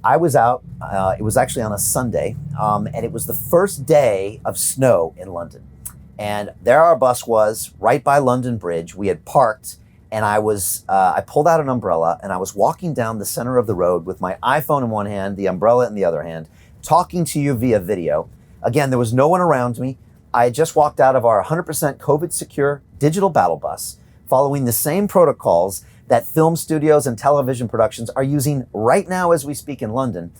I was out, it was actually on a Sunday, and it was the first day of snow in London. And there our bus was, right by London Bridge. We had parked, and I pulled out an umbrella, and I was walking down the center of the road with my iPhone in one hand, the umbrella in the other hand, talking to you via video. Again, there was no one around me. I had just walked out of our 100% COVID secure digital battle bus, following the same protocols that film studios and television productions are using right now as we speak in London.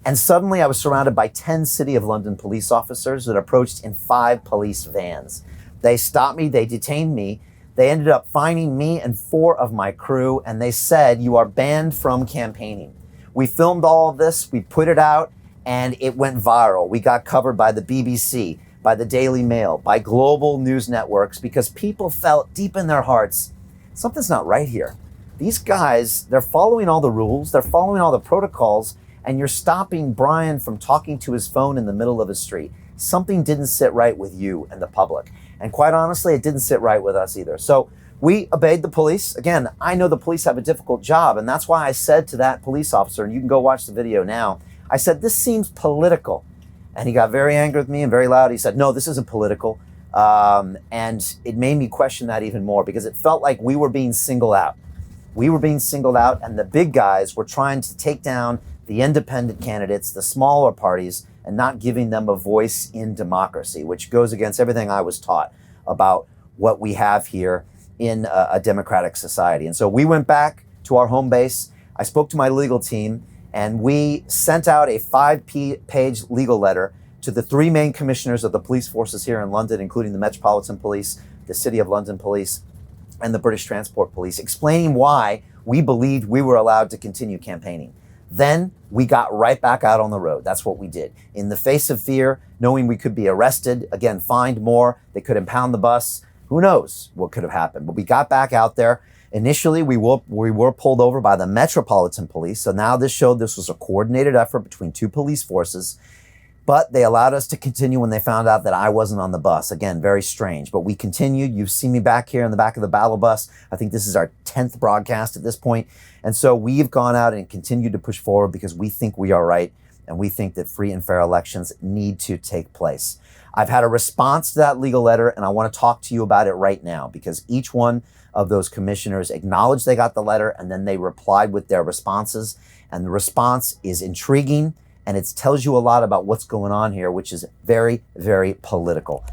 And suddenly I was surrounded by 10 City of London police officers that approached in 5 police vans. They stopped me, they detained me. They ended up fining me and 4 of my crew, and they said, "You are banned from campaigning." We filmed all of this, we put it out, and it went viral. We got covered by the BBC, by the Daily Mail, by global news networks, because people felt deep in their hearts, something's not right here. These guys, they're following all the rules, they're following all the protocols, and you're stopping Brian from talking to his phone in the middle of the street. Something didn't sit right with you and the public. And quite honestly, it didn't sit right with us either. So we obeyed the police. Again, I know the police have a difficult job, and that's why I said to that police officer, and you can go watch the video now, I said, "This seems political." And he got very angry with me and very loud. He said, "No, this isn't political." And it made me question that even more, because it felt like we were being singled out. We were being singled out, and the big guys were trying to take down the independent candidates, the smaller parties, and not giving them a voice in democracy, which goes against everything I was taught about what we have here in a democratic society. And so we went back to our home base. I spoke to my legal team, and we sent out a 5-page legal letter to the 3 main commissioners of the police forces here in London, including the Metropolitan Police, the City of London Police, and the British Transport Police, explaining why we believed we were allowed to continue campaigning. Then we got right back out on the road. That's what we did. In the face of fear, knowing we could be arrested, again, fined more, they could impound the bus, who knows what could have happened. But we got back out there. Initially, we were pulled over by the Metropolitan Police. So now this showed this was a coordinated effort between 2 police forces. But they allowed us to continue when they found out that I wasn't on the bus. Again, very strange. But we continued. You've seen me back here in the back of the battle bus. I think this is our 10th broadcast at this point. And so we've gone out and continued to push forward because we think we are right. And we think that free and fair elections need to take place. I've had a response to that legal letter, and I want to talk to you about it right now, because each one of those commissioners acknowledged they got the letter, and then they replied with their responses. And the response is intriguing, and it tells you a lot about what's going on here, which is very, very political.